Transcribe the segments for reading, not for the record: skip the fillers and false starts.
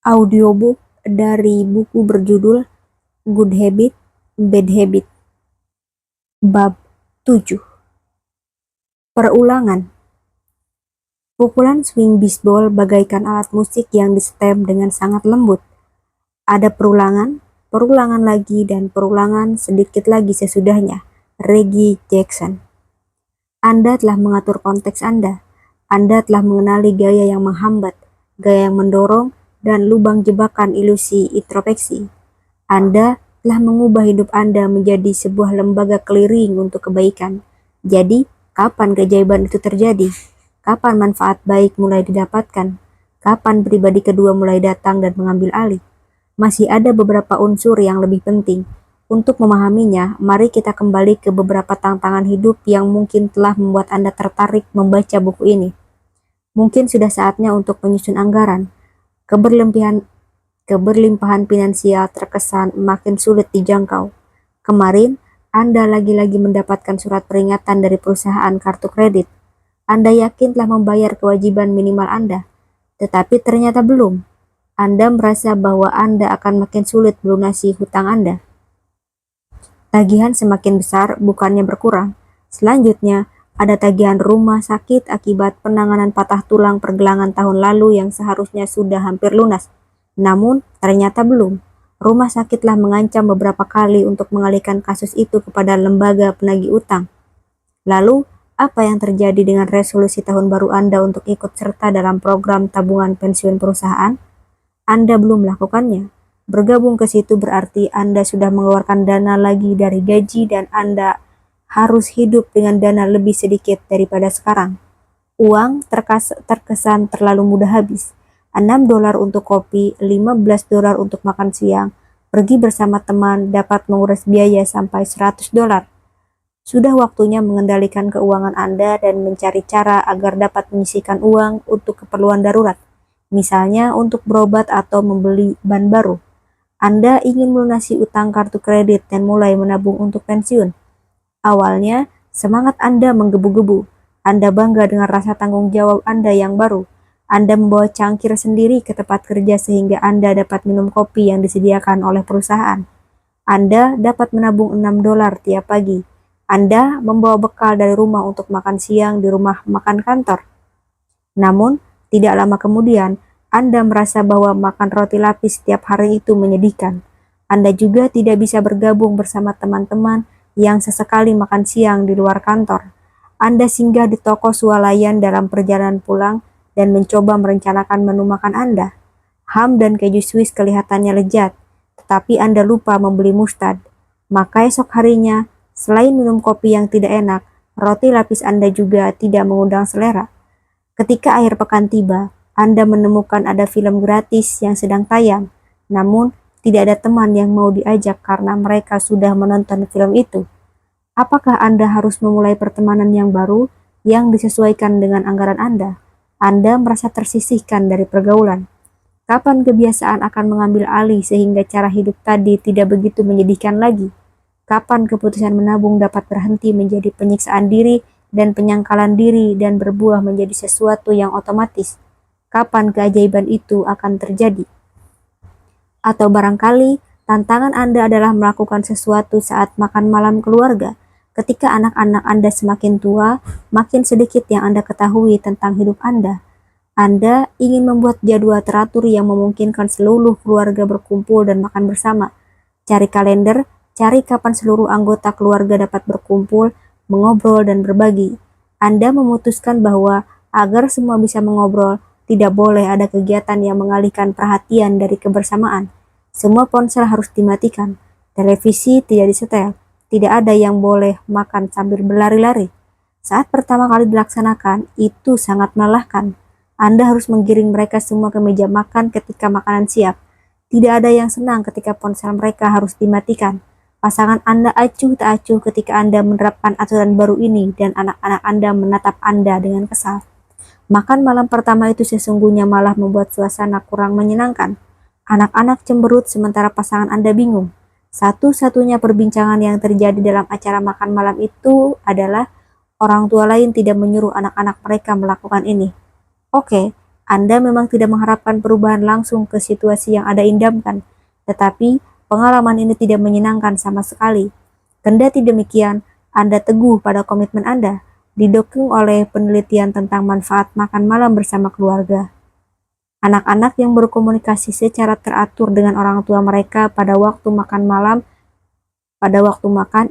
Audiobook dari buku berjudul Good Habit, Bad Habit, Bab 7. Perulangan. Pukulan swing bisbol bagaikan alat musik yang disetem dengan sangat lembut. Ada perulangan lagi dan perulangan sedikit lagi sesudahnya. Reggie Jackson. Anda telah mengatur konteks Anda. Anda telah mengenali gaya yang menghambat, gaya yang mendorong, dan lubang jebakan ilusi introspeksi. Anda telah mengubah hidup Anda menjadi sebuah lembaga clearing untuk kebaikan. Jadi, kapan keajaiban itu terjadi? Kapan manfaat baik mulai didapatkan? Kapan pribadi kedua mulai datang dan mengambil alih? Masih ada beberapa unsur yang lebih penting. Untuk memahaminya, mari kita kembali ke beberapa tantangan hidup yang mungkin telah membuat Anda tertarik membaca buku ini. Mungkin sudah saatnya untuk menyusun anggaran. Keberlimpahan finansial terkesan makin sulit dijangkau. Kemarin, Anda lagi-lagi mendapatkan surat peringatan dari perusahaan kartu kredit. Anda yakin telah membayar kewajiban minimal Anda, tetapi ternyata belum. Anda merasa bahwa Anda akan makin sulit melunasi hutang Anda. Tagihan semakin besar, bukannya berkurang. Selanjutnya, ada tagihan rumah sakit akibat penanganan patah tulang pergelangan tahun lalu yang seharusnya sudah hampir lunas. Namun, ternyata belum. Rumah sakit telah mengancam beberapa kali untuk mengalihkan kasus itu kepada lembaga penagih utang. Lalu, apa yang terjadi dengan resolusi tahun baru Anda untuk ikut serta dalam program tabungan pensiun perusahaan? Anda belum melakukannya. Bergabung ke situ berarti Anda sudah mengeluarkan dana lagi dari gaji dan Anda harus hidup dengan dana lebih sedikit daripada sekarang. Uang terkesan terlalu mudah habis. $6 untuk kopi, $15 untuk makan siang, pergi bersama teman dapat menguras biaya sampai $100. Sudah waktunya mengendalikan keuangan Anda dan mencari cara agar dapat menyisihkan uang untuk keperluan darurat, misalnya untuk berobat atau membeli ban baru. Anda ingin melunasi utang kartu kredit dan mulai menabung untuk pensiun. Awalnya, semangat Anda menggebu-gebu. Anda bangga dengan rasa tanggung jawab Anda yang baru. Anda membawa cangkir sendiri ke tempat kerja sehingga Anda dapat minum kopi yang disediakan oleh perusahaan. Anda dapat menabung $6 tiap pagi. Anda membawa bekal dari rumah untuk makan siang di rumah makan kantor. Namun, tidak lama kemudian, Anda merasa bahwa makan roti lapis setiap hari itu menyedihkan. Anda juga tidak bisa bergabung bersama teman-teman yang sesekali makan siang di luar kantor. Anda singgah di toko swalayan dalam perjalanan pulang dan mencoba merencanakan menu makan Anda. Ham dan keju Swiss kelihatannya lezat, tetapi Anda lupa membeli mustard. Maka esok harinya, selain minum kopi yang tidak enak, roti lapis Anda juga tidak mengundang selera. Ketika akhir pekan tiba, Anda menemukan ada film gratis yang sedang tayang, namun tidak ada teman yang mau diajak karena mereka sudah menonton film itu. Apakah Anda harus memulai pertemanan yang baru yang disesuaikan dengan anggaran Anda? Anda merasa tersisihkan dari pergaulan. Kapan kebiasaan akan mengambil alih sehingga cara hidup tadi tidak begitu menyedihkan lagi? Kapan keputusan menabung dapat berhenti menjadi penyiksaan diri dan penyangkalan diri dan berbuah menjadi sesuatu yang otomatis? Kapan keajaiban itu akan terjadi? Atau barangkali tantangan Anda adalah melakukan sesuatu saat makan malam keluarga. Ketika anak-anak Anda semakin tua, makin sedikit yang Anda ketahui tentang hidup Anda. Anda ingin membuat jadwal teratur yang memungkinkan seluruh keluarga berkumpul dan makan bersama. Cari kalender, cari kapan seluruh anggota keluarga dapat berkumpul, mengobrol, dan berbagi. Anda memutuskan bahwa agar semua bisa mengobrol, tidak boleh ada kegiatan yang mengalihkan perhatian dari kebersamaan. Semua ponsel harus dimatikan, televisi tidak disetel, tidak ada yang boleh makan sambil berlari-lari. Saat pertama kali dilaksanakan, itu sangat melelahkan. Anda harus menggiring mereka semua ke meja makan ketika makanan siap. Tidak ada yang senang ketika ponsel mereka harus dimatikan. Pasangan Anda acuh tak acuh ketika Anda menerapkan aturan baru ini dan anak-anak Anda menatap Anda dengan kesal. Makan malam pertama itu sesungguhnya malah membuat suasana kurang menyenangkan. Anak-anak cemberut sementara pasangan Anda bingung. Satu-satunya perbincangan yang terjadi dalam acara makan malam itu adalah orang tua lain tidak menyuruh anak-anak mereka melakukan ini. Oke, Anda memang tidak mengharapkan perubahan langsung ke situasi yang Anda idamkan, tetapi pengalaman ini tidak menyenangkan sama sekali. Kendati demikian, Anda teguh pada komitmen Anda, didukung oleh penelitian tentang manfaat makan malam bersama keluarga. Anak-anak yang berkomunikasi secara teratur dengan orang tua mereka pada waktu makan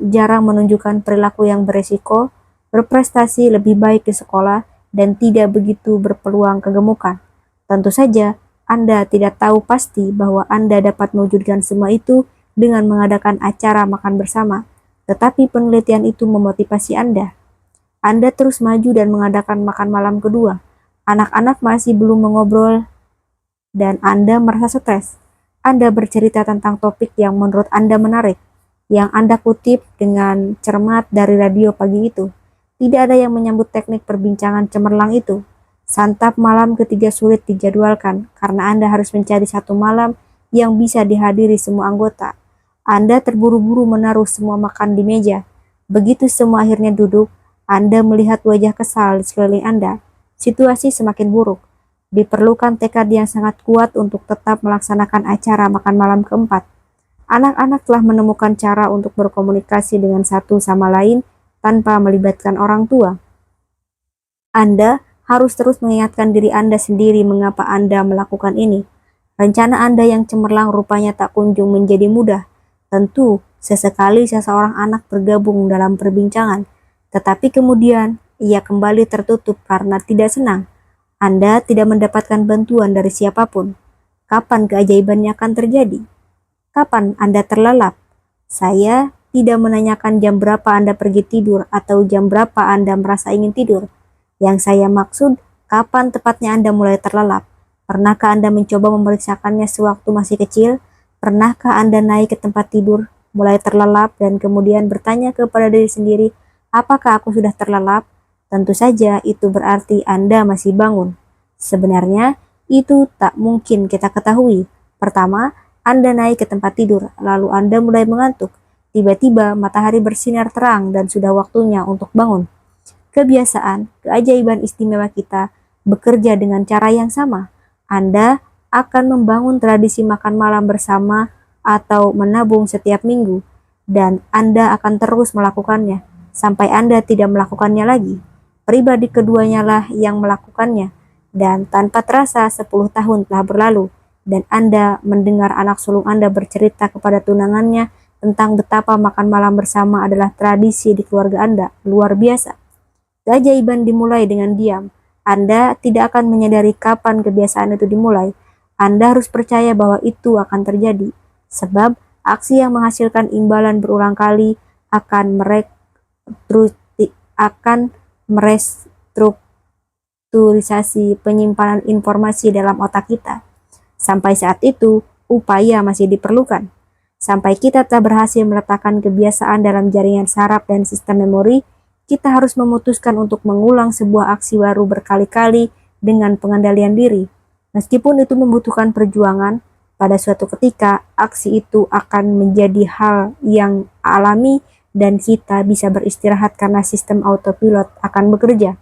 jarang menunjukkan perilaku yang beresiko, berprestasi lebih baik di sekolah, dan tidak begitu berpeluang kegemukan. Tentu saja, Anda tidak tahu pasti bahwa Anda dapat mewujudkan semua itu dengan mengadakan acara makan bersama, tetapi penelitian itu memotivasi Anda. Anda terus maju dan mengadakan makan malam kedua. Anak-anak masih belum mengobrol dan Anda merasa stres. Anda bercerita tentang topik yang menurut Anda menarik, yang Anda kutip dengan cermat dari radio pagi itu. Tidak ada yang menyambut teknik perbincangan cemerlang itu. Santap malam ketiga sulit dijadwalkan karena Anda harus mencari satu malam yang bisa dihadiri semua anggota. Anda terburu-buru menaruh semua makan di meja. Begitu semua akhirnya duduk, Anda melihat wajah kesal di sekeliling Anda. Situasi semakin buruk. Diperlukan tekad yang sangat kuat untuk tetap melaksanakan acara makan malam keempat. Anak-anak telah menemukan cara untuk berkomunikasi dengan satu sama lain tanpa melibatkan orang tua. Anda harus terus mengingatkan diri Anda sendiri mengapa Anda melakukan ini. Rencana Anda yang cemerlang rupanya tak kunjung menjadi mudah. Tentu, sesekali seseorang anak bergabung dalam perbincangan, tetapi kemudian ia kembali tertutup karena tidak senang. Anda tidak mendapatkan bantuan dari siapapun. Kapan keajaibannya akan terjadi? Kapan Anda terlelap? Saya tidak menanyakan jam berapa Anda pergi tidur atau jam berapa Anda merasa ingin tidur. Yang saya maksud, kapan tepatnya Anda mulai terlelap? Pernahkah Anda mencoba memeriksakannya sewaktu masih kecil? Pernahkah Anda naik ke tempat tidur, mulai terlelap dan kemudian bertanya kepada diri sendiri, apakah aku sudah terlelap? Tentu saja itu berarti Anda masih bangun. Sebenarnya, itu tak mungkin kita ketahui. Pertama, Anda naik ke tempat tidur, lalu Anda mulai mengantuk. Tiba-tiba matahari bersinar terang dan sudah waktunya untuk bangun. Kebiasaan, keajaiban istimewa kita bekerja dengan cara yang sama. Anda akan membangun tradisi makan malam bersama atau menabung setiap minggu, dan Anda akan terus melakukannya sampai Anda tidak melakukannya lagi. Pribadi keduanya lah yang melakukannya, dan tanpa terasa 10 tahun telah berlalu, dan Anda mendengar anak sulung Anda bercerita kepada tunangannya tentang betapa makan malam bersama adalah tradisi di keluarga Anda. Luar biasa. Keajaiban dimulai dengan diam. Anda tidak akan menyadari kapan kebiasaan itu dimulai. Anda harus percaya bahwa itu akan terjadi, sebab aksi yang menghasilkan imbalan berulang kali akan merestrukturisasi penyimpanan informasi dalam otak kita. Sampai saat itu, upaya masih diperlukan. Sampai kita tak berhasil meletakkan kebiasaan dalam jaringan saraf dan sistem memori, kita harus memutuskan untuk mengulang sebuah aksi baru berkali-kali dengan pengendalian diri. Meskipun itu membutuhkan perjuangan, pada suatu ketika aksi itu akan menjadi hal yang alami dan kita bisa beristirahat karena sistem autopilot akan bekerja.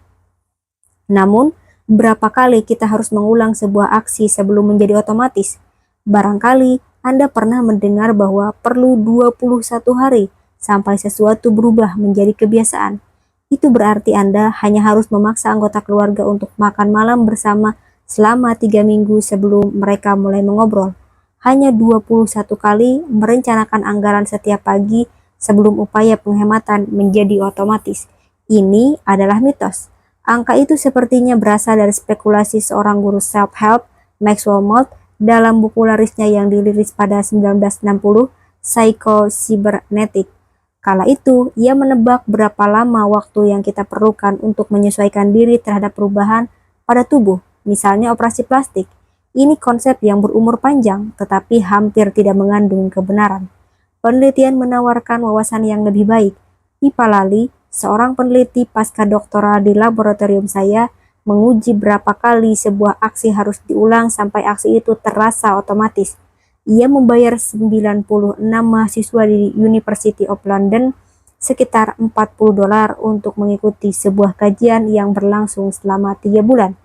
Namun, berapa kali kita harus mengulang sebuah aksi sebelum menjadi otomatis? Barangkali Anda pernah mendengar bahwa perlu 21 hari sampai sesuatu berubah menjadi kebiasaan. Itu berarti Anda hanya harus memaksa anggota keluarga untuk makan malam bersama selama 3 minggu sebelum mereka mulai mengobrol. Hanya 21 kali merencanakan anggaran setiap pagi sebelum upaya penghematan menjadi otomatis. Ini adalah mitos. Angka itu sepertinya berasal dari spekulasi seorang guru self-help, Maxwell Maltz, dalam buku larisnya yang dirilis pada 1960, Psycho Cybernetic. Kala itu, ia menebak berapa lama waktu yang kita perlukan untuk menyesuaikan diri terhadap perubahan pada tubuh, misalnya operasi plastik. Ini konsep yang berumur panjang, tetapi hampir tidak mengandung kebenaran. Penelitian menawarkan wawasan yang lebih baik. Pipa Lali, seorang peneliti pasca doktoral di laboratorium saya, menguji berapa kali sebuah aksi harus diulang sampai aksi itu terasa otomatis. Ia membayar 96 mahasiswa di University of London sekitar $40 untuk mengikuti sebuah kajian yang berlangsung selama 3 bulan.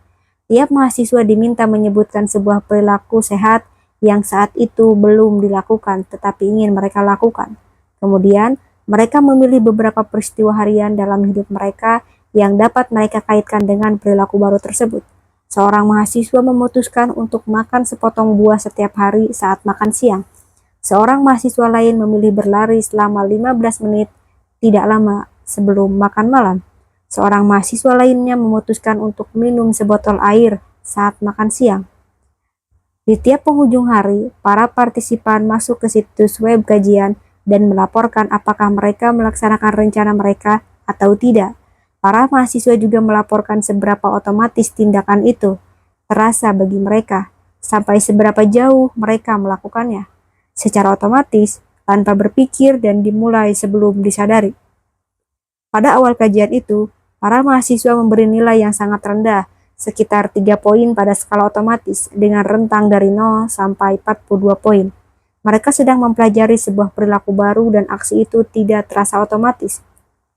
Tiap mahasiswa diminta menyebutkan sebuah perilaku sehat yang saat itu belum dilakukan tetapi ingin mereka lakukan. Kemudian, mereka memilih beberapa peristiwa harian dalam hidup mereka yang dapat mereka kaitkan dengan perilaku baru tersebut. Seorang mahasiswa memutuskan untuk makan sepotong buah setiap hari saat makan siang. Seorang mahasiswa lain memilih berlari selama 15 menit tidak lama sebelum makan malam. Seorang mahasiswa lainnya memutuskan untuk minum sebotol air saat makan siang. Di tiap penghujung hari, para partisipan masuk ke situs web kajian dan melaporkan apakah mereka melaksanakan rencana mereka atau tidak. Para mahasiswa juga melaporkan seberapa otomatis tindakan itu terasa bagi mereka, sampai seberapa jauh mereka melakukannya, secara otomatis, tanpa berpikir dan dimulai sebelum disadari. Pada awal kajian itu, para mahasiswa memberi nilai yang sangat rendah, sekitar 3 poin pada skala otomatis dengan rentang dari 0 sampai 42 poin. Mereka sedang mempelajari sebuah perilaku baru dan aksi itu tidak terasa otomatis.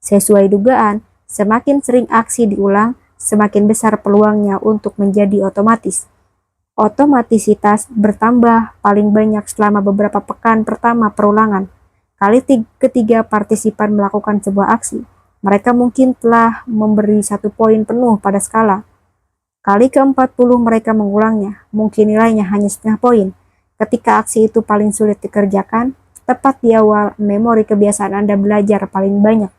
Sesuai dugaan, semakin sering aksi diulang, semakin besar peluangnya untuk menjadi otomatis. Otomatisitas bertambah paling banyak selama beberapa pekan pertama perulangan. Kali ketiga partisipan melakukan sebuah aksi, mereka mungkin telah memberi 1 poin penuh pada skala. Kali ke-40 mereka mengulangnya, mungkin nilainya hanya setengah poin. Ketika aksi itu paling sulit dikerjakan, tepat di awal memori kebiasaan Anda belajar paling banyak.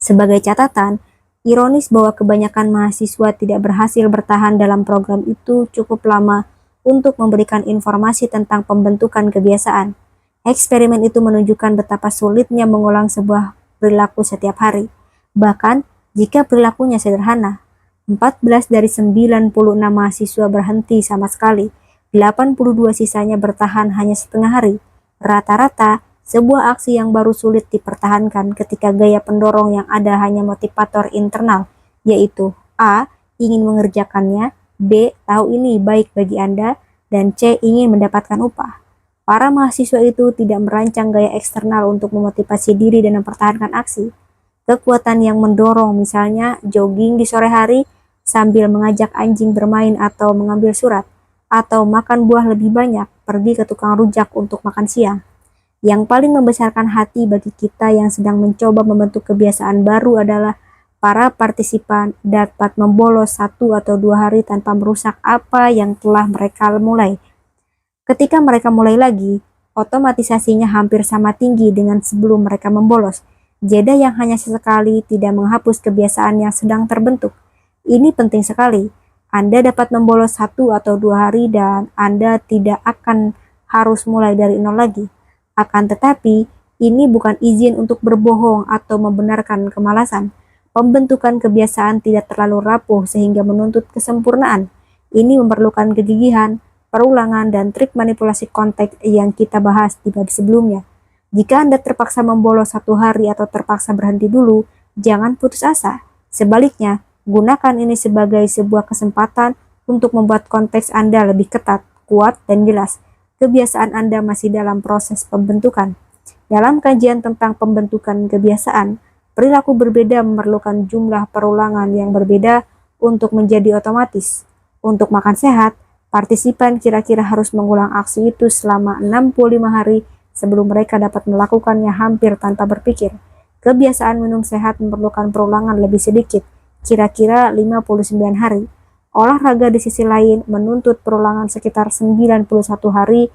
Sebagai catatan, ironis bahwa kebanyakan mahasiswa tidak berhasil bertahan dalam program itu cukup lama untuk memberikan informasi tentang pembentukan kebiasaan. Eksperimen itu menunjukkan betapa sulitnya mengulang sebuah perilaku setiap hari. Bahkan, jika perilakunya sederhana, 14 dari 96 mahasiswa berhenti sama sekali, 82 sisanya bertahan hanya setengah hari. Rata-rata, sebuah aksi yang baru sulit dipertahankan ketika gaya pendorong yang ada hanya motivator internal, yaitu A. ingin mengerjakannya, B. tahu ini baik bagi Anda, dan C. ingin mendapatkan upah. Para mahasiswa itu tidak merancang gaya eksternal untuk memotivasi diri dan mempertahankan aksi. Kekuatan yang mendorong, misalnya jogging di sore hari, sambil mengajak anjing bermain atau mengambil surat, atau makan buah lebih banyak, pergi ke tukang rujak untuk makan siang. Yang paling membesarkan hati bagi kita yang sedang mencoba membentuk kebiasaan baru adalah para partisipan dapat membolos 1 atau 2 hari tanpa merusak apa yang telah mereka mulai. Ketika mereka mulai lagi, otomatisasinya hampir sama tinggi dengan sebelum mereka membolos. Jeda yang hanya sesekali tidak menghapus kebiasaan yang sedang terbentuk. Ini penting sekali. Anda dapat membolos 1 atau 2 hari dan Anda tidak akan harus mulai dari nol lagi. Akan tetapi, ini bukan izin untuk berbohong atau membenarkan kemalasan. Pembentukan kebiasaan tidak terlalu rapuh sehingga menuntut kesempurnaan. Ini memerlukan kegigihan, perulangan, dan trik manipulasi konteks yang kita bahas di bab sebelumnya. Jika Anda terpaksa membolos 1 hari atau terpaksa berhenti dulu, jangan putus asa. Sebaliknya, gunakan ini sebagai sebuah kesempatan untuk membuat konteks Anda lebih ketat, kuat, dan jelas. Kebiasaan Anda masih dalam proses pembentukan. Dalam kajian tentang pembentukan kebiasaan, perilaku berbeda memerlukan jumlah perulangan yang berbeda untuk menjadi otomatis. Untuk makan sehat, partisipan kira-kira harus mengulang aksi itu selama 65 hari sebelum mereka dapat melakukannya hampir tanpa berpikir. Kebiasaan minum sehat memerlukan perulangan lebih sedikit, kira-kira 59 hari. Olahraga di sisi lain menuntut perulangan sekitar 91 hari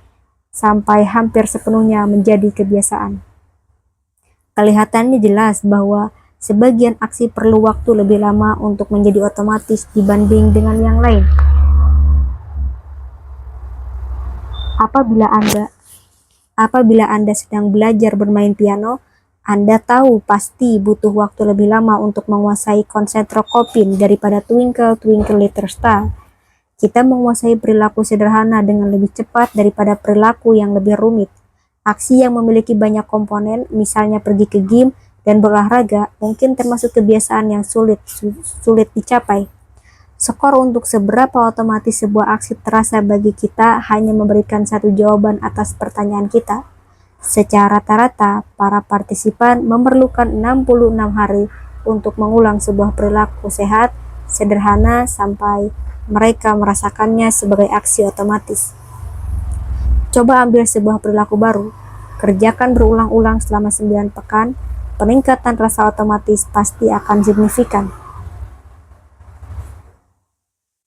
sampai hampir sepenuhnya menjadi kebiasaan. Kelihatannya jelas bahwa sebagian aksi perlu waktu lebih lama untuk menjadi otomatis dibanding dengan yang lain. Apabila Anda sedang belajar bermain piano, Anda tahu pasti butuh waktu lebih lama untuk menguasai konserto Chopin daripada Twinkle Twinkle Little Star. Kita menguasai perilaku sederhana dengan lebih cepat daripada perilaku yang lebih rumit. Aksi yang memiliki banyak komponen, misalnya pergi ke gym dan berolahraga, mungkin termasuk kebiasaan yang sulit dicapai. Skor untuk seberapa otomatis sebuah aksi terasa bagi kita hanya memberikan satu jawaban atas pertanyaan kita. Secara rata-rata, para partisipan memerlukan 66 hari untuk mengulang sebuah perilaku sehat sederhana sampai mereka merasakannya sebagai aksi otomatis. Coba ambil sebuah perilaku baru, kerjakan berulang-ulang selama 9 pekan, peningkatan rasa otomatis pasti akan signifikan.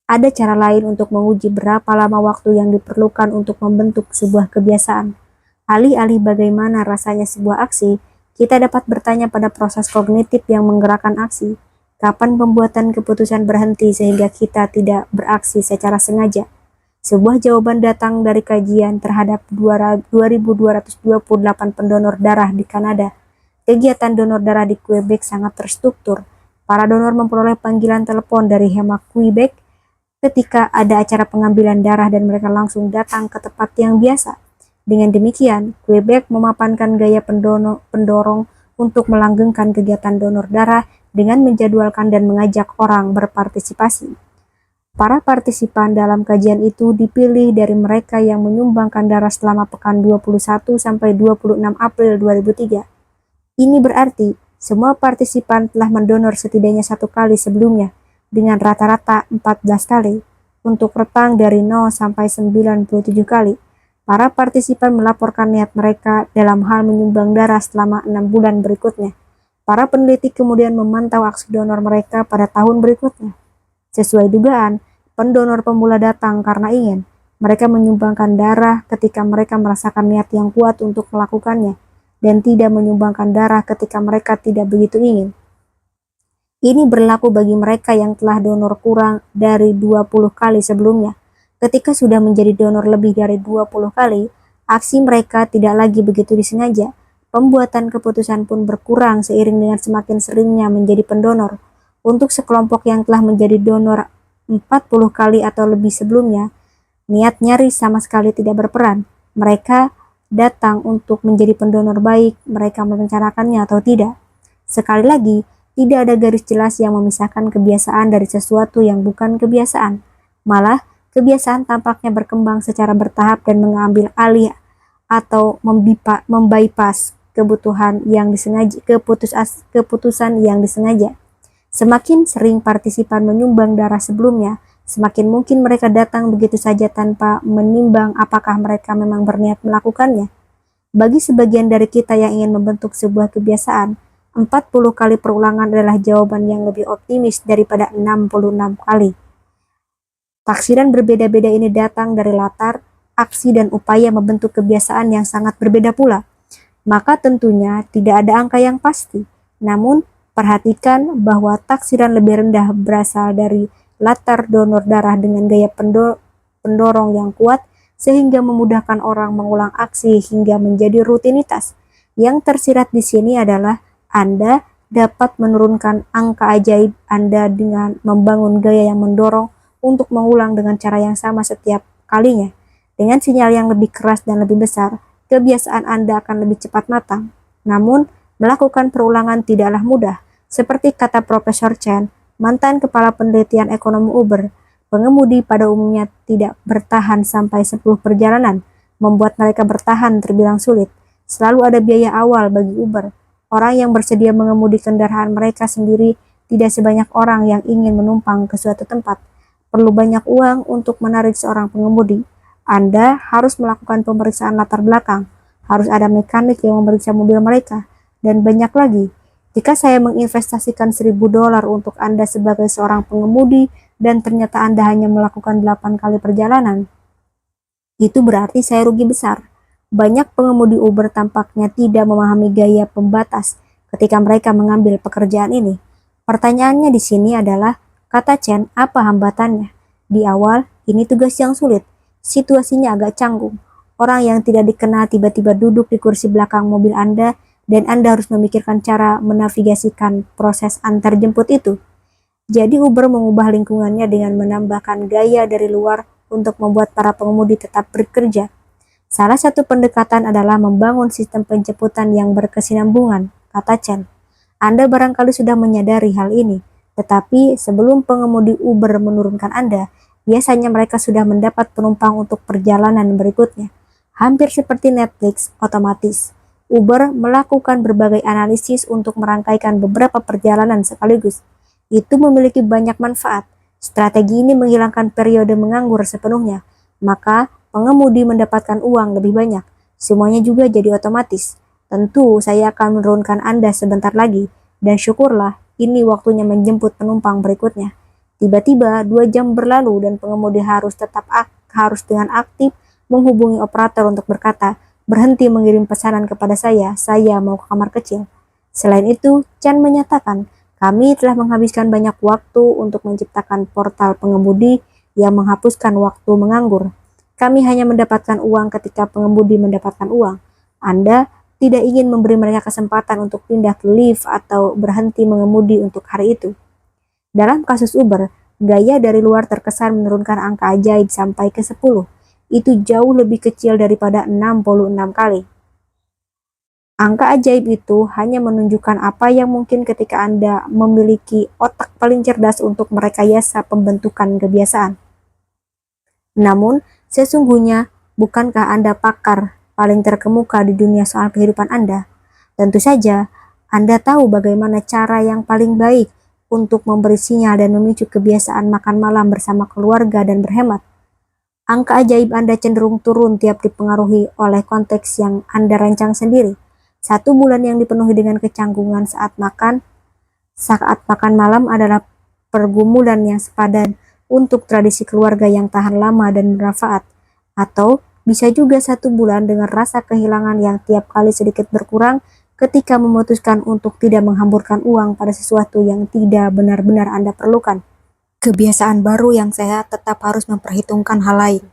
Ada cara lain untuk menguji berapa lama waktu yang diperlukan untuk membentuk sebuah kebiasaan. Alih-alih bagaimana rasanya sebuah aksi, kita dapat bertanya pada proses kognitif yang menggerakkan aksi. Kapan pembuatan keputusan berhenti sehingga kita tidak beraksi secara sengaja? Sebuah jawaban datang dari kajian terhadap 2.228 pendonor darah di Kanada. Kegiatan donor darah di Quebec sangat terstruktur. Para donor memperoleh panggilan telepon dari Hema Quebec ketika ada acara pengambilan darah dan mereka langsung datang ke tempat yang biasa. Dengan demikian, Quebec memapankan gaya pendorong untuk melanggengkan kegiatan donor darah dengan menjadwalkan dan mengajak orang berpartisipasi. Para partisipan dalam kajian itu dipilih dari mereka yang menyumbangkan darah selama pekan 21 sampai 26 April 2003. Ini berarti semua partisipan telah mendonor setidaknya 1 kali sebelumnya, dengan rata-rata 14 kali. Untuk rentang dari 0 sampai 97 kali, para partisipan melaporkan niat mereka dalam hal menyumbang darah selama 6 bulan berikutnya. Para peneliti kemudian memantau aksi donor mereka pada tahun berikutnya. Sesuai dugaan, pendonor pemula datang karena ingin. Mereka menyumbangkan darah ketika mereka merasakan niat yang kuat untuk melakukannya, dan tidak menyumbangkan darah ketika mereka tidak begitu ingin. Ini berlaku bagi mereka yang telah donor kurang dari 20 kali sebelumnya. Ketika sudah menjadi donor lebih dari 20 kali, aksi mereka tidak lagi begitu disengaja. Pembuatan keputusan pun berkurang seiring dengan semakin seringnya menjadi pendonor. Untuk sekelompok yang telah menjadi donor 40 kali atau lebih sebelumnya, niat nyaris sama sekali tidak berperan. Mereka datang untuk menjadi pendonor baik mereka merencanakannya atau tidak. Sekali lagi, tidak ada garis jelas yang memisahkan kebiasaan dari sesuatu yang bukan kebiasaan. Malah, kebiasaan tampaknya berkembang secara bertahap dan mengambil alih atau membypass kebutuhan yang disengaja, keputusan yang disengaja. Semakin sering partisipan menyumbang darah sebelumnya, semakin mungkin mereka datang begitu saja tanpa menimbang apakah mereka memang berniat melakukannya. Bagi sebagian dari kita yang ingin membentuk sebuah kebiasaan, 40 kali perulangan adalah jawaban yang lebih optimis daripada 66 kali. Taksiran berbeda-beda ini datang dari latar, aksi, dan upaya membentuk kebiasaan yang sangat berbeda pula. Maka tentunya tidak ada angka yang pasti. Namun, perhatikan bahwa taksiran lebih rendah berasal dari latar donor darah dengan gaya pendorong yang kuat sehingga memudahkan orang mengulang aksi hingga menjadi rutinitas. Yang tersirat di sini adalah Anda dapat menurunkan angka ajaib Anda dengan membangun gaya yang mendorong untuk mengulang dengan cara yang sama setiap kalinya. Dengan sinyal yang lebih keras dan lebih besar, kebiasaan Anda akan lebih cepat matang. Namun, melakukan perulangan tidaklah mudah. Seperti kata Profesor Chen, mantan kepala penelitian ekonomi Uber, pengemudi pada umumnya tidak bertahan sampai 10 perjalanan. Membuat mereka bertahan terbilang sulit. Selalu ada biaya awal bagi Uber. Orang yang bersedia mengemudi kendaraan mereka sendiri tidak sebanyak orang yang ingin menumpang ke suatu tempat. Perlu banyak uang untuk menarik seorang pengemudi. Anda harus melakukan pemeriksaan latar belakang, harus ada mekanik yang memeriksa mobil mereka, dan banyak lagi. Jika saya menginvestasikan $1.000 untuk Anda sebagai seorang pengemudi dan ternyata Anda hanya melakukan 8 kali perjalanan, itu berarti saya rugi besar. Banyak pengemudi Uber tampaknya tidak memahami gaya pembatas ketika mereka mengambil pekerjaan ini. Pertanyaannya di sini adalah, kata Chen, apa hambatannya? Di awal, ini tugas yang sulit. Situasinya agak canggung. Orang yang tidak dikenal tiba-tiba duduk di kursi belakang mobil Anda dan Anda harus memikirkan cara menavigasikan proses antar jemput itu. Jadi Uber mengubah lingkungannya dengan menambahkan gaya dari luar untuk membuat para pengemudi tetap bekerja. Salah satu pendekatan adalah membangun sistem penjemputan yang berkesinambungan, kata Chen. Anda barangkali sudah menyadari hal ini, tetapi sebelum pengemudi Uber menurunkan Anda, biasanya mereka sudah mendapat penumpang untuk perjalanan berikutnya. Hampir seperti Netflix otomatis, Uber melakukan berbagai analisis untuk merangkaikan beberapa perjalanan sekaligus. itu memiliki banyak manfaat. Strategi ini menghilangkan periode menganggur sepenuhnya, maka pengemudi mendapatkan uang lebih banyak. Semuanya juga jadi otomatis. Tentu saya akan menurunkan Anda sebentar lagi, dan syukurlah ini waktunya menjemput penumpang berikutnya. Tiba-tiba 2 jam berlalu dan pengemudi harus dengan aktif menghubungi operator untuk berkata, berhenti mengirim pesanan kepada saya mau ke kamar kecil. Selain itu, Chan menyatakan, kami telah menghabiskan banyak waktu untuk menciptakan portal pengemudi yang menghapuskan waktu menganggur. Kami hanya mendapatkan uang ketika pengemudi mendapatkan uang. Anda tidak ingin memberi mereka kesempatan untuk pindah ke lift atau berhenti mengemudi untuk hari itu. Dalam kasus Uber, gaya dari luar terkesan menurunkan angka ajaib sampai ke 10. Itu jauh lebih kecil daripada 66 kali. Angka ajaib itu hanya menunjukkan apa yang mungkin ketika Anda memiliki otak paling cerdas untuk merekayasa pembentukan kebiasaan. Namun, sesungguhnya, bukankah Anda pakar paling terkemuka di dunia soal kehidupan Anda? Tentu saja, Anda tahu bagaimana cara yang paling baik untuk memberi sinyal dan memicu kebiasaan makan malam bersama keluarga dan berhemat. Angka ajaib Anda cenderung turun tiap dipengaruhi oleh konteks yang Anda rancang sendiri. 1 bulan yang dipenuhi dengan kecanggungan saat makan malam adalah pergumulan yang sepadan untuk tradisi keluarga yang tahan lama dan bermanfaat. Atau bisa juga 1 bulan dengan rasa kehilangan yang tiap kali sedikit berkurang ketika memutuskan untuk tidak menghamburkan uang pada sesuatu yang tidak benar-benar Anda perlukan. Kebiasaan baru yang sehat tetap harus memperhitungkan hal lain.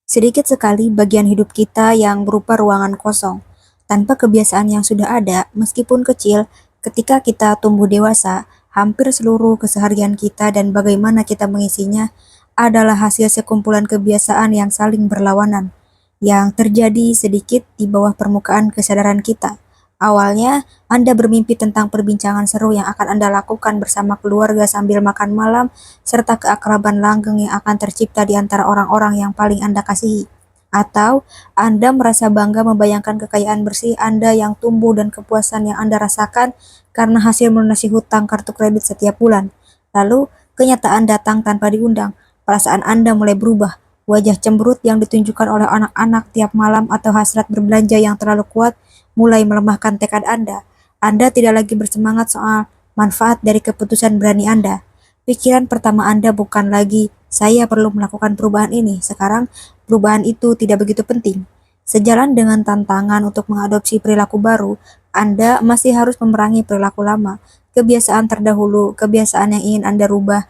Sedikit sekali bagian hidup kita yang berupa ruangan kosong. Tanpa kebiasaan yang sudah ada, meskipun kecil, ketika kita tumbuh dewasa, hampir seluruh keseharian kita dan bagaimana kita mengisinya adalah hasil sekumpulan kebiasaan yang saling berlawanan, yang terjadi sedikit di bawah permukaan kesadaran kita. Awalnya, Anda bermimpi tentang perbincangan seru yang akan Anda lakukan bersama keluarga sambil makan malam, serta keakraban langgeng yang akan tercipta di antara orang-orang yang paling Anda kasihi. Atau Anda merasa bangga membayangkan kekayaan bersih Anda yang tumbuh dan kepuasan yang Anda rasakan karena hasil melunasi hutang kartu kredit setiap bulan. Lalu, kenyataan datang tanpa diundang. Perasaan Anda mulai berubah. Wajah cemberut yang ditunjukkan oleh anak-anak tiap malam atau hasrat berbelanja yang terlalu kuat mulai melemahkan tekad Anda. Anda tidak lagi bersemangat soal manfaat dari keputusan berani Anda. Pikiran pertama Anda bukan lagi, saya perlu melakukan perubahan ini. Sekarang, perubahan itu tidak begitu penting. Sejalan dengan tantangan untuk mengadopsi perilaku baru, Anda masih harus memerangi perilaku lama. Kebiasaan terdahulu, kebiasaan yang ingin Anda rubah,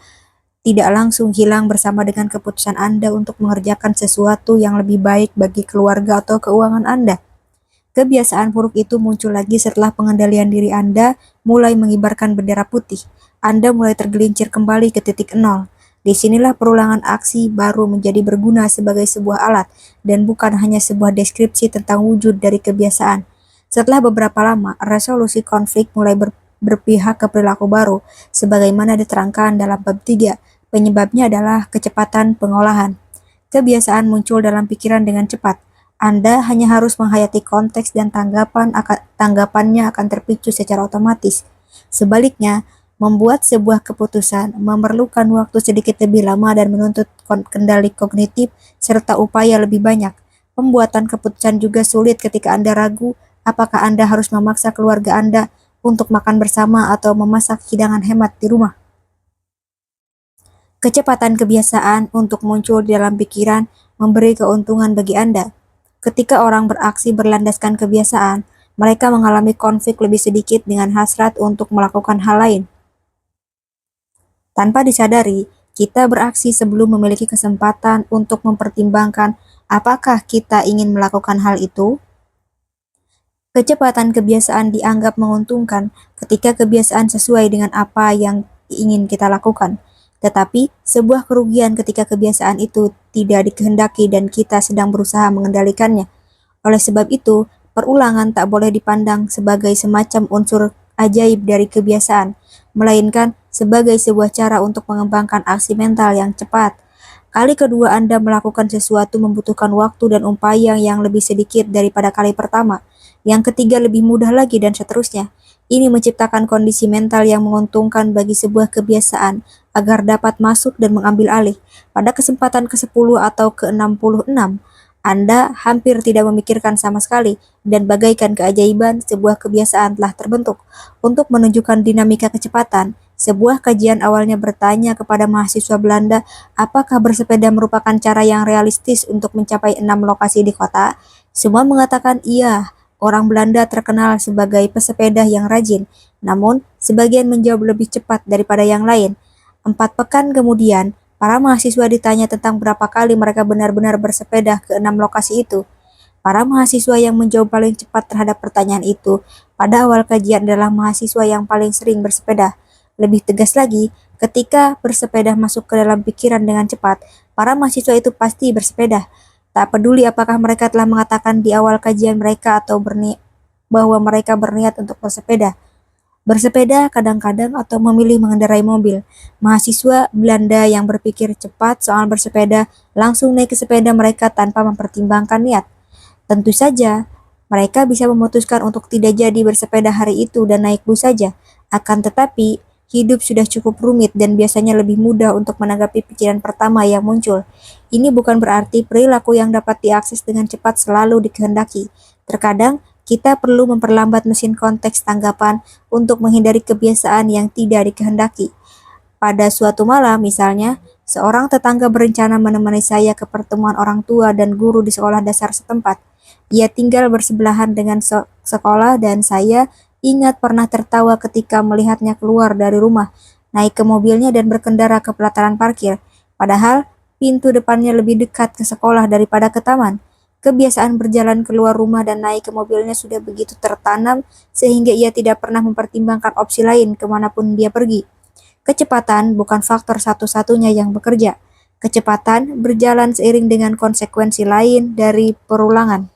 tidak langsung hilang bersama dengan keputusan Anda untuk mengerjakan sesuatu yang lebih baik bagi keluarga atau keuangan Anda. Kebiasaan buruk itu muncul lagi setelah pengendalian diri Anda mulai mengibarkan bendera putih. Anda mulai tergelincir kembali ke titik nol. Disinilah perulangan aksi baru menjadi berguna sebagai sebuah alat dan bukan hanya sebuah deskripsi tentang wujud dari kebiasaan. Setelah beberapa lama, resolusi konflik mulai berpihak ke perilaku baru, sebagaimana diterangkan dalam bab 3. Penyebabnya adalah kecepatan pengolahan. Kebiasaan muncul dalam pikiran dengan cepat. Anda hanya harus menghayati konteks dan tanggapannya akan terpicu secara otomatis. Sebaliknya, membuat sebuah keputusan memerlukan waktu sedikit lebih lama dan menuntut kendali kognitif serta upaya lebih banyak. Pembuatan keputusan juga sulit ketika Anda ragu apakah Anda harus memaksa keluarga Anda untuk makan bersama atau memasak hidangan hemat di rumah. Kecepatan kebiasaan untuk muncul di dalam pikiran memberi keuntungan bagi Anda. Ketika orang beraksi berlandaskan kebiasaan, mereka mengalami konflik lebih sedikit dengan hasrat untuk melakukan hal lain. Tanpa disadari, kita beraksi sebelum memiliki kesempatan untuk mempertimbangkan apakah kita ingin melakukan hal itu. Kecepatan kebiasaan dianggap menguntungkan ketika kebiasaan sesuai dengan apa yang ingin kita lakukan. Tetapi, sebuah kerugian ketika kebiasaan itu tidak dikehendaki dan kita sedang berusaha mengendalikannya. Oleh sebab itu, perulangan tak boleh dipandang sebagai semacam unsur ajaib dari kebiasaan, melainkan sebagai sebuah cara untuk mengembangkan aksi mental yang cepat. Kali kedua Anda melakukan sesuatu membutuhkan waktu dan upaya yang lebih sedikit daripada kali pertama. Yang ketiga lebih mudah lagi, dan seterusnya. Ini menciptakan kondisi mental yang menguntungkan bagi sebuah kebiasaan agar dapat masuk dan mengambil alih. Pada kesempatan ke-10 atau ke-66, Anda hampir tidak memikirkan sama sekali, dan bagaikan keajaiban, sebuah kebiasaan telah terbentuk. Untuk menunjukkan dinamika kecepatan, sebuah kajian awalnya bertanya kepada mahasiswa Belanda apakah bersepeda merupakan cara yang realistis untuk mencapai 6 lokasi di kota. Semua mengatakan iya. Orang Belanda terkenal sebagai pesepeda yang rajin, namun sebagian menjawab lebih cepat daripada yang lain. 4 pekan kemudian, para mahasiswa ditanya tentang berapa kali mereka benar-benar bersepeda ke 6 lokasi itu. Para mahasiswa yang menjawab paling cepat terhadap pertanyaan itu pada awal kajian adalah mahasiswa yang paling sering bersepeda. Lebih tegas lagi, ketika bersepeda masuk ke dalam pikiran dengan cepat, para mahasiswa itu pasti bersepeda. Tak peduli apakah mereka telah mengatakan di awal kajian mereka atau bahwa mereka berniat untuk bersepeda. Bersepeda kadang-kadang atau memilih mengendarai mobil. Mahasiswa Belanda yang berpikir cepat soal bersepeda langsung naik ke sepeda mereka tanpa mempertimbangkan niat. Tentu saja, mereka bisa memutuskan untuk tidak jadi bersepeda hari itu dan naik bus saja. Akan tetapi, hidup sudah cukup rumit dan biasanya lebih mudah untuk menanggapi pikiran pertama yang muncul. Ini bukan berarti perilaku yang dapat diakses dengan cepat selalu dikehendaki. Terkadang, kita perlu memperlambat mesin konteks tanggapan untuk menghindari kebiasaan yang tidak dikehendaki. Pada suatu malam, misalnya, seorang tetangga berencana menemani saya ke pertemuan orang tua dan guru di sekolah dasar setempat. Ia tinggal bersebelahan dengan sekolah dan saya ingat pernah tertawa ketika melihatnya keluar dari rumah, naik ke mobilnya dan berkendara ke pelataran parkir. Padahal, pintu depannya lebih dekat ke sekolah daripada ke taman. Kebiasaan berjalan keluar rumah dan naik ke mobilnya sudah begitu tertanam sehingga ia tidak pernah mempertimbangkan opsi lain kemanapun dia pergi. Kecepatan bukan faktor satu-satunya yang bekerja. Kecepatan berjalan seiring dengan konsekuensi lain dari perulangan.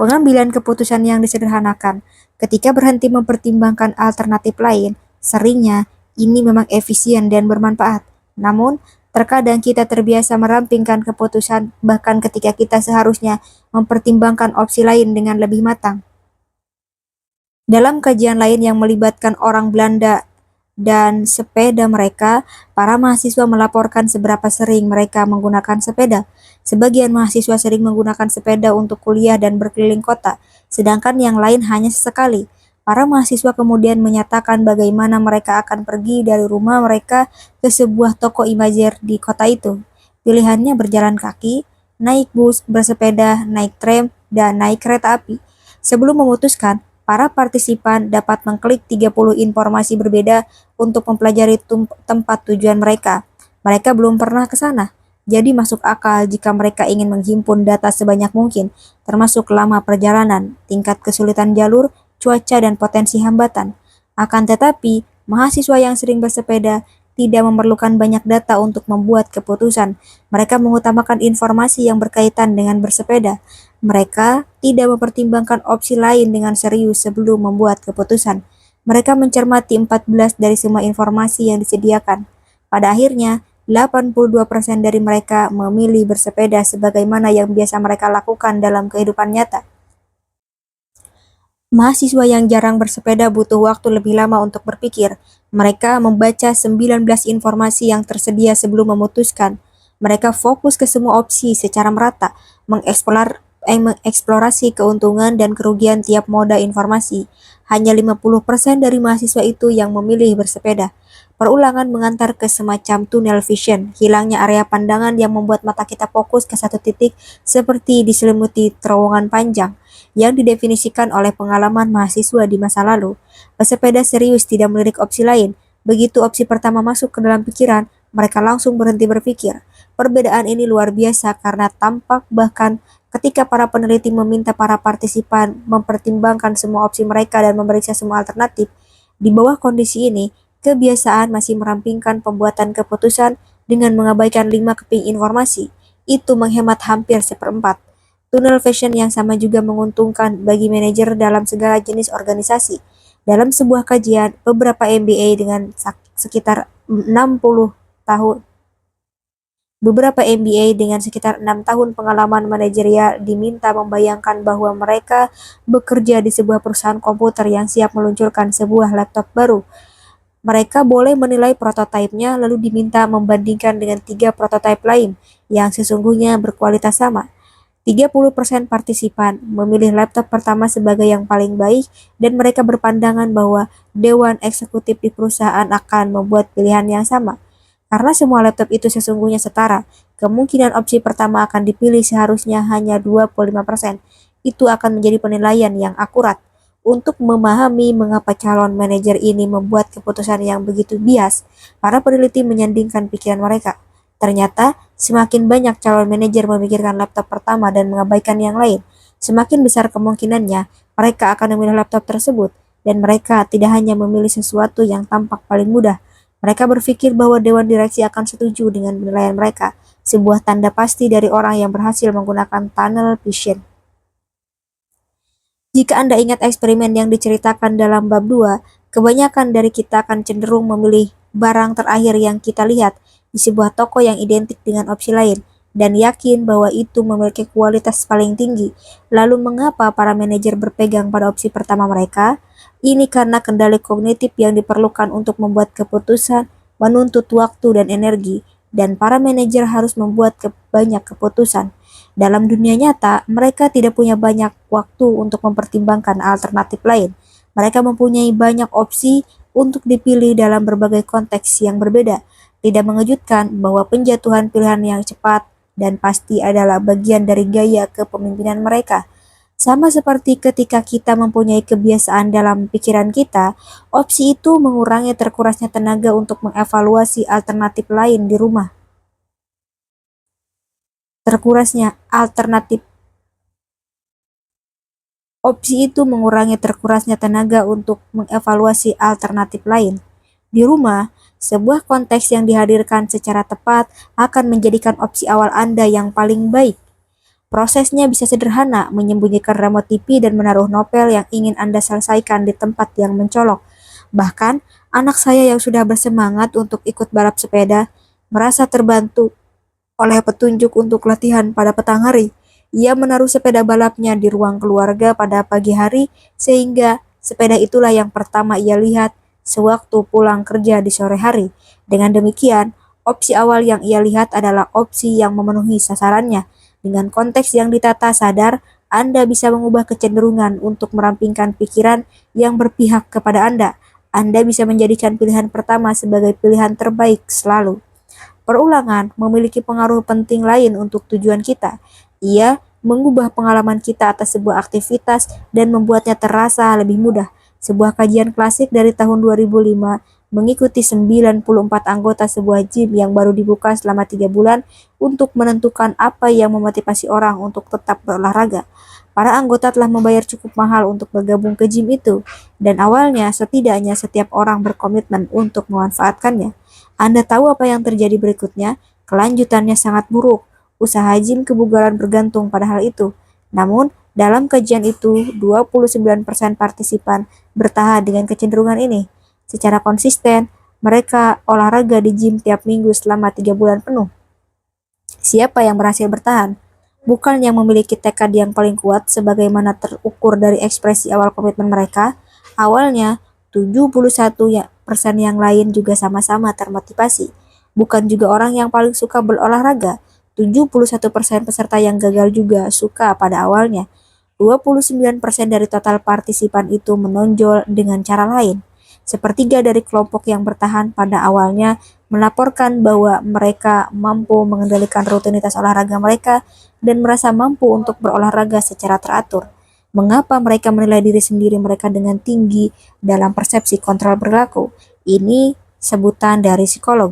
Pengambilan keputusan yang disederhanakan. Ketika berhenti mempertimbangkan alternatif lain, seringnya ini memang efisien dan bermanfaat. Namun, terkadang kita terbiasa merampingkan keputusan bahkan ketika kita seharusnya mempertimbangkan opsi lain dengan lebih matang. Dalam kajian lain yang melibatkan orang Belanda dan sepeda mereka, para mahasiswa melaporkan seberapa sering mereka menggunakan sepeda. Sebagian mahasiswa sering menggunakan sepeda untuk kuliah dan berkeliling kota, sedangkan yang lain hanya sesekali. Para mahasiswa kemudian menyatakan bagaimana mereka akan pergi dari rumah mereka ke sebuah toko imajer di kota itu. Pilihannya berjalan kaki, naik bus, bersepeda, naik tram, dan naik kereta api. Sebelum memutuskan, para partisipan dapat mengklik 30 informasi berbeda untuk mempelajari tempat tujuan mereka. Mereka belum pernah ke sana, jadi masuk akal jika mereka ingin menghimpun data sebanyak mungkin, termasuk lama perjalanan, tingkat kesulitan jalur, cuaca, dan potensi hambatan. Akan tetapi, mahasiswa yang sering bersepeda tidak memerlukan banyak data untuk membuat keputusan. Mereka mengutamakan informasi yang berkaitan dengan bersepeda. Mereka tidak mempertimbangkan opsi lain dengan serius sebelum membuat keputusan. Mereka mencermati 14 dari semua informasi yang disediakan. Pada akhirnya, 82% dari mereka memilih bersepeda sebagaimana yang biasa mereka lakukan dalam kehidupan nyata. Mahasiswa yang jarang bersepeda butuh waktu lebih lama untuk berpikir. Mereka membaca 19 informasi yang tersedia sebelum memutuskan. Mereka fokus ke semua opsi secara merata, mengeksplorasi keuntungan dan kerugian tiap moda informasi. Hanya 50% dari mahasiswa itu yang memilih bersepeda. Perulangan mengantar ke semacam tunnel vision, hilangnya area pandangan yang membuat mata kita fokus ke satu titik seperti diselimuti terowongan panjang yang didefinisikan oleh pengalaman mahasiswa di masa lalu. Pesepeda serius tidak melirik opsi lain. Begitu opsi pertama masuk ke dalam pikiran, mereka langsung berhenti berpikir. Perbedaan ini luar biasa karena tampak bahkan ketika para peneliti meminta para partisipan mempertimbangkan semua opsi mereka dan memeriksa semua alternatif. Di bawah kondisi ini, kebiasaan masih merampingkan pembuatan keputusan dengan mengabaikan 5 keping informasi. Itu menghemat hampir seperempat. Tunnel vision yang sama juga menguntungkan bagi manajer dalam segala jenis organisasi. Dalam sebuah kajian, beberapa MBA dengan sekitar 60 tahun Beberapa MBA dengan sekitar 6 tahun pengalaman manajerial diminta membayangkan bahwa mereka bekerja di sebuah perusahaan komputer yang siap meluncurkan sebuah laptop baru. Mereka boleh menilai prototipenya lalu diminta membandingkan dengan 3 prototipe lain yang sesungguhnya berkualitas sama. 30% partisipan memilih laptop pertama sebagai yang paling baik dan mereka berpandangan bahwa dewan eksekutif di perusahaan akan membuat pilihan yang sama. Karena semua laptop itu sesungguhnya setara, kemungkinan opsi pertama akan dipilih seharusnya hanya 25%. Itu akan menjadi penilaian yang akurat. Untuk memahami mengapa calon manajer ini membuat keputusan yang begitu bias, para peneliti menyandingkan pikiran mereka. Ternyata, semakin banyak calon manajer memikirkan laptop pertama dan mengabaikan yang lain, semakin besar kemungkinannya mereka akan memilih laptop tersebut, dan mereka tidak hanya memilih sesuatu yang tampak paling mudah. Mereka berpikir bahwa dewan direksi akan setuju dengan penilaian mereka, sebuah tanda pasti dari orang yang berhasil menggunakan tunnel vision. Jika Anda ingat eksperimen yang diceritakan dalam bab 2, kebanyakan dari kita akan cenderung memilih barang terakhir yang kita lihat di sebuah toko yang identik dengan opsi lain, dan yakin bahwa itu memiliki kualitas paling tinggi. Lalu mengapa para manajer berpegang pada opsi pertama mereka? Ini karena kendali kognitif yang diperlukan untuk membuat keputusan menuntut waktu dan energi, dan para manajer harus membuat banyak keputusan. Dalam dunia nyata, mereka tidak punya banyak waktu untuk mempertimbangkan alternatif lain. Mereka mempunyai banyak opsi untuk dipilih dalam berbagai konteks yang berbeda. Tidak mengejutkan bahwa penjatuhan pilihan yang cepat dan pasti adalah bagian dari gaya kepemimpinan mereka. Sama seperti ketika kita mempunyai kebiasaan dalam pikiran kita, opsi itu mengurangi terkurasnya tenaga untuk mengevaluasi alternatif lain di rumah. Opsi itu mengurangi terkurasnya tenaga untuk mengevaluasi alternatif lain. Di rumah, sebuah konteks yang dihadirkan secara tepat akan menjadikan opsi awal Anda yang paling baik. Prosesnya bisa sederhana, menyembunyikan remote TV dan menaruh novel yang ingin Anda selesaikan di tempat yang mencolok. Bahkan, anak saya yang sudah bersemangat untuk ikut balap sepeda merasa terbantu oleh petunjuk untuk latihan pada petang hari. Ia menaruh sepeda balapnya di ruang keluarga pada pagi hari, sehingga sepeda itulah yang pertama ia lihat sewaktu pulang kerja di sore hari. Dengan demikian, opsi awal yang ia lihat adalah opsi yang memenuhi sasarannya. Dengan konteks yang ditata sadar, Anda bisa mengubah kecenderungan untuk merampingkan pikiran yang berpihak kepada Anda. Anda bisa menjadikan pilihan pertama sebagai pilihan terbaik selalu. Perulangan memiliki pengaruh penting lain untuk tujuan kita. Ia mengubah pengalaman kita atas sebuah aktivitas dan membuatnya terasa lebih mudah. Sebuah kajian klasik dari tahun 2005 mengikuti 94 anggota sebuah gym yang baru dibuka selama 3 bulan untuk menentukan apa yang memotivasi orang untuk tetap berolahraga. Para anggota telah membayar cukup mahal untuk bergabung ke gym itu, dan awalnya setidaknya setiap orang berkomitmen untuk memanfaatkannya. Anda tahu apa yang terjadi berikutnya? Kelanjutannya sangat buruk. Usaha gym kebugaran bergantung pada hal itu. Namun, dalam kajian itu, 29% partisipan bertahan dengan kecenderungan ini. Secara konsisten, mereka olahraga di gym tiap minggu selama 3 bulan penuh. Siapa yang berhasil bertahan? Bukan yang memiliki tekad yang paling kuat sebagaimana terukur dari ekspresi awal komitmen mereka. Awalnya, 71% yang lain juga sama-sama termotivasi. Bukan juga orang yang paling suka berolahraga. 71% peserta yang gagal juga suka pada awalnya. 29% dari total partisipan itu menonjol dengan cara lain. Sepertiga dari kelompok yang bertahan pada awalnya melaporkan bahwa mereka mampu mengendalikan rutinitas olahraga mereka dan merasa mampu untuk berolahraga secara teratur. Mengapa mereka menilai diri sendiri mereka dengan tinggi dalam persepsi kontrol perilaku? Ini sebutan dari psikolog.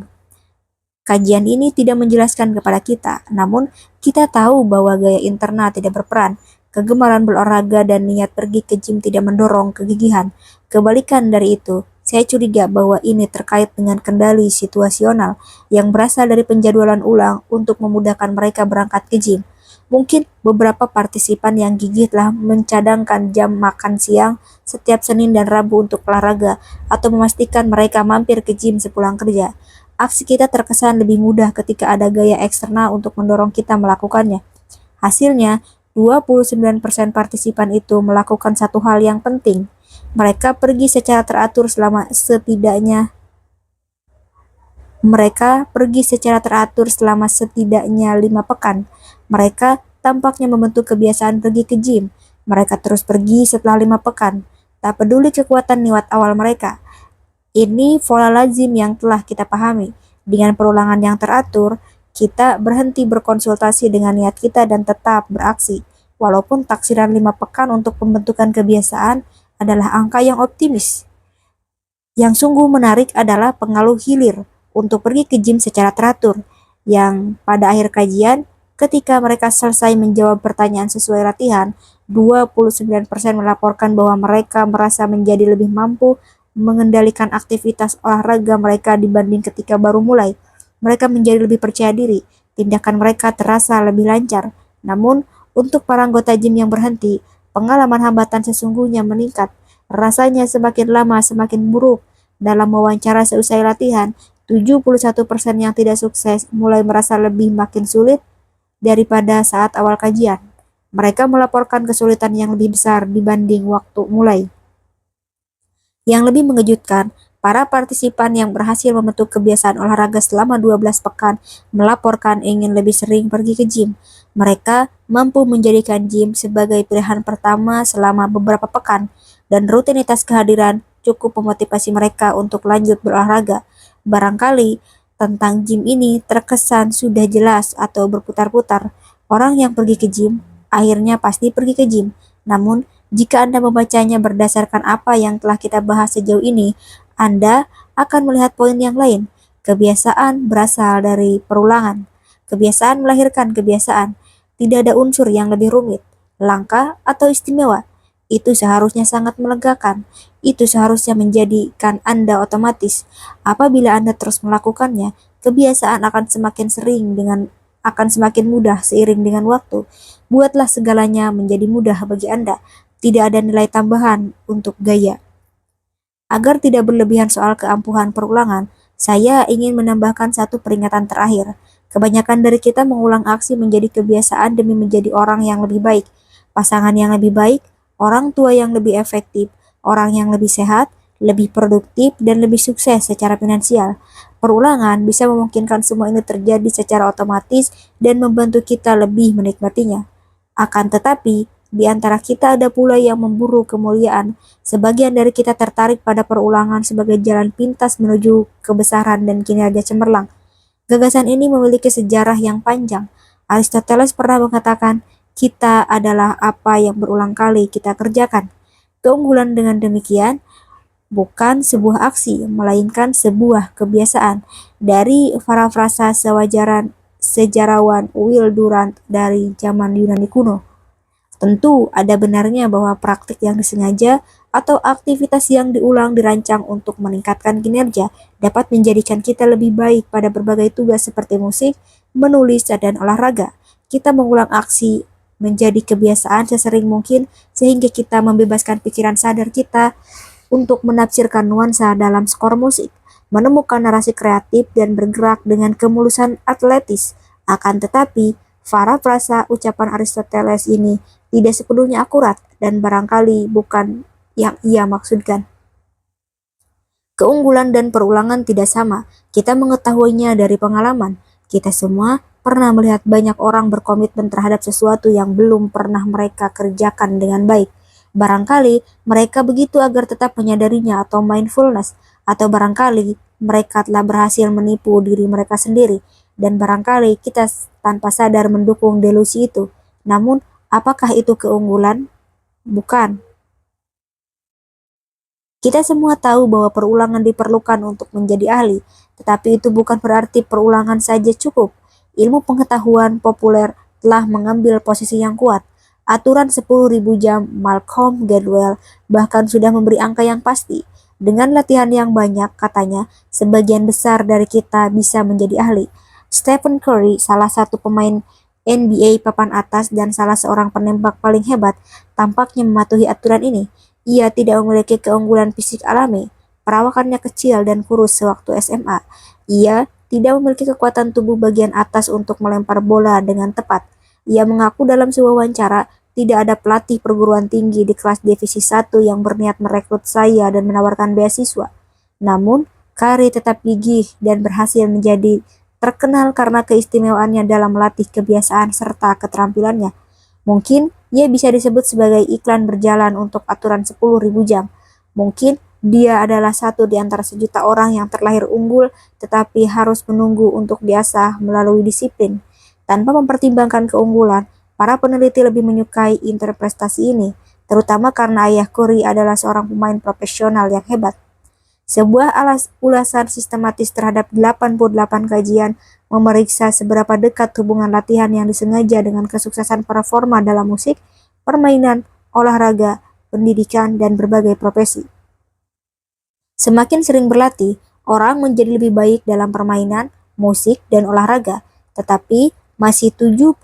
Kajian ini tidak menjelaskan kepada kita, namun kita tahu bahwa gaya internal tidak berperan. Kegemaran berolahraga dan niat pergi ke gym tidak mendorong kegigihan. Kebalikan dari itu, saya curiga bahwa ini terkait dengan kendali situasional yang berasal dari penjadwalan ulang untuk memudahkan mereka berangkat ke gym. Mungkin beberapa partisipan yang gigih telah mencadangkan jam makan siang setiap Senin dan Rabu untuk olahraga, atau memastikan mereka mampir ke gym sepulang kerja. aksi kita terkesan lebih mudah ketika ada gaya eksternal untuk mendorong kita melakukannya. Hasilnya, 29% partisipan itu melakukan satu hal yang penting. Mereka pergi secara teratur selama setidaknya 5 pekan. Mereka tampaknya membentuk kebiasaan pergi ke gym. Mereka terus pergi setelah 5 pekan. Tak peduli kekuatan niat awal mereka. Ini pola lazim yang telah kita pahami. Dengan perulangan yang teratur, kita berhenti berkonsultasi dengan niat kita dan tetap beraksi. Walaupun taksiran 5 pekan untuk pembentukan kebiasaan adalah angka yang optimis. Yang sungguh menarik adalah pengaruh hilir untuk pergi ke gym secara teratur, yang pada akhir kajian, ketika mereka selesai menjawab pertanyaan sesuai latihan, 29% melaporkan bahwa mereka merasa menjadi lebih mampu mengendalikan aktivitas olahraga mereka dibanding ketika baru mulai. Mereka menjadi lebih percaya diri, tindakan mereka terasa lebih lancar. Namun, untuk para anggota gym yang berhenti, pengalaman hambatan sesungguhnya meningkat. Rasanya semakin lama semakin buruk. Dalam wawancara seusai latihan, 71% yang tidak sukses mulai merasa makin sulit daripada saat awal kajian. Mereka melaporkan kesulitan yang lebih besar dibanding waktu mulai. Yang lebih mengejutkan, para partisipan yang berhasil membentuk kebiasaan olahraga selama 12 pekan melaporkan ingin lebih sering pergi ke gym. Mereka mampu menjadikan gym sebagai pilihan pertama selama beberapa pekan, dan rutinitas kehadiran cukup memotivasi mereka untuk lanjut berolahraga. Barangkali tentang gym ini terkesan sudah jelas atau berputar-putar. Orang yang pergi ke gym akhirnya pasti pergi ke gym. Namun, jika Anda membacanya berdasarkan apa yang telah kita bahas sejauh ini, Anda akan melihat poin yang lain. Kebiasaan berasal dari perulangan. Kebiasaan melahirkan kebiasaan. Tidak ada unsur yang lebih rumit, langka, atau istimewa. Itu seharusnya sangat melegakan. Itu seharusnya menjadikan Anda otomatis. Apabila Anda terus melakukannya, kebiasaan akan semakin mudah seiring dengan waktu. Buatlah segalanya menjadi mudah bagi Anda. Tidak ada nilai tambahan untuk gaya. Agar tidak berlebihan soal keampuhan perulangan, saya ingin menambahkan satu peringatan terakhir. Kebanyakan dari kita mengulang aksi menjadi kebiasaan demi menjadi orang yang lebih baik, pasangan yang lebih baik, orang tua yang lebih efektif, orang yang lebih sehat, lebih produktif, dan lebih sukses secara finansial. Perulangan bisa memungkinkan semua ini terjadi secara otomatis dan membantu kita lebih menikmatinya. Akan tetapi, di antara kita ada pula yang memburu kemuliaan. Sebagian dari kita tertarik pada perulangan sebagai jalan pintas menuju kebesaran dan kinerja cemerlang. Gagasan ini memiliki sejarah yang panjang. Aristoteles pernah mengatakan, kita adalah apa yang berulang kali kita kerjakan. Keunggulan dengan demikian bukan sebuah aksi, melainkan sebuah kebiasaan. Dari parafrasa sejarawan Will Durant dari zaman Yunani kuno. Tentu ada benarnya bahwa praktik yang disengaja atau aktivitas yang diulang dirancang untuk meningkatkan kinerja dapat menjadikan kita lebih baik pada berbagai tugas seperti musik, menulis, dan olahraga. Kita mengulang aksi menjadi kebiasaan sesering mungkin sehingga kita membebaskan pikiran sadar kita untuk menafsirkan nuansa dalam skor musik, menemukan narasi kreatif, dan bergerak dengan kemulusan atletis. Akan tetapi, parafrasa ucapan Aristoteles ini tidak sepenuhnya akurat dan barangkali bukan yang ia maksudkan. Keunggulan dan perulangan tidak sama. Kita mengetahuinya dari pengalaman. Kita semua pernah melihat banyak orang berkomitmen terhadap sesuatu yang belum pernah mereka kerjakan dengan baik. Barangkali mereka begitu agar tetap menyadarinya atau mindfulness, atau barangkali mereka telah berhasil menipu diri mereka sendiri, dan barangkali kita tanpa sadar mendukung delusi itu. Namun, apakah itu keunggulan? Bukan. Kita semua tahu bahwa perulangan diperlukan untuk menjadi ahli, tetapi itu bukan berarti perulangan saja cukup. Ilmu pengetahuan populer telah mengambil posisi yang kuat. Aturan 10.000 jam Malcolm Gladwell bahkan sudah memberi angka yang pasti. Dengan latihan yang banyak, katanya, sebagian besar dari kita bisa menjadi ahli. Stephen Curry, salah satu pemain NBA papan atas dan salah seorang penembak paling hebat, tampaknya mematuhi aturan ini. Ia tidak memiliki keunggulan fisik alami. Perawakannya kecil dan kurus sewaktu SMA. Ia tidak memiliki kekuatan tubuh bagian atas untuk melempar bola dengan tepat. Ia mengaku dalam sebuah wawancara, tidak ada pelatih perguruan tinggi di kelas divisi 1 yang berniat merekrut saya dan menawarkan beasiswa. Namun, Kari tetap gigih dan berhasil menjadi terkenal karena keistimewaannya dalam melatih kebiasaan serta keterampilannya. Mungkin ia bisa disebut sebagai iklan berjalan untuk aturan 10.000 jam. Mungkin dia adalah satu di antara sejuta orang yang terlahir unggul tetapi harus menunggu untuk diasah melalui disiplin. Tanpa mempertimbangkan keunggulan, para peneliti lebih menyukai interpretasi ini, terutama karena ayah Curry adalah seorang pemain profesional yang hebat. Sebuah ulasan sistematis terhadap 88 kajian memeriksa seberapa dekat hubungan latihan yang disengaja dengan kesuksesan performa dalam musik, permainan, olahraga, pendidikan, dan berbagai profesi. Semakin sering berlatih, orang menjadi lebih baik dalam permainan, musik, dan olahraga, tetapi masih 75%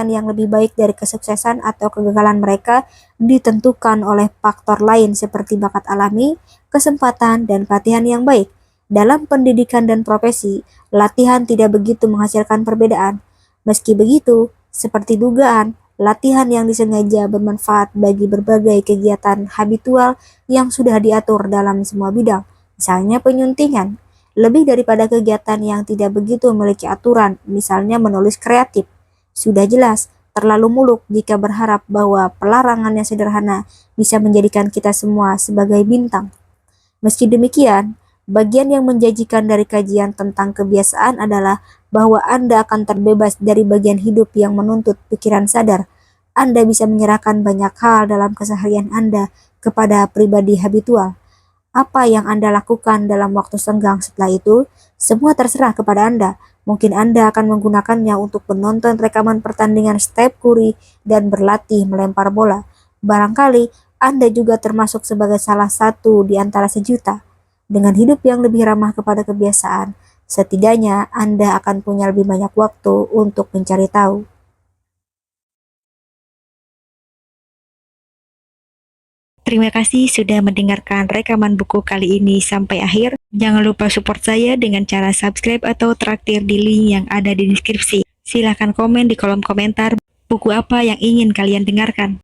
yang lebih baik dari kesuksesan atau kegagalan mereka ditentukan oleh faktor lain seperti bakat alami, kesempatan, dan pelatihan yang baik. Dalam pendidikan dan profesi, latihan tidak begitu menghasilkan perbedaan. Meski begitu, seperti dugaan, latihan yang disengaja bermanfaat bagi berbagai kegiatan habitual yang sudah diatur dalam semua bidang, misalnya penyuntingan. Lebih daripada kegiatan yang tidak begitu memiliki aturan, misalnya menulis kreatif. Sudah jelas, terlalu muluk jika berharap bahwa pelarangan yang sederhana bisa menjadikan kita semua sebagai bintang. Meski demikian, bagian yang menjanjikan dari kajian tentang kebiasaan adalah bahwa Anda akan terbebas dari bagian hidup yang menuntut pikiran sadar. Anda bisa menyerahkan banyak hal dalam keseharian Anda kepada pribadi habitual. Apa yang Anda lakukan dalam waktu senggang setelah itu, semua terserah kepada Anda. Mungkin Anda akan menggunakannya untuk menonton rekaman pertandingan Steph Curry dan berlatih melempar bola. Barangkali Anda juga termasuk sebagai salah satu di antara sejuta. Dengan hidup yang lebih ramah kepada kebiasaan, setidaknya Anda akan punya lebih banyak waktu untuk mencari tahu. Terima kasih sudah mendengarkan rekaman buku kali ini sampai akhir. Jangan lupa support saya dengan cara subscribe atau traktir di link yang ada di deskripsi. Silahkan komen di kolom komentar buku apa yang ingin kalian dengarkan.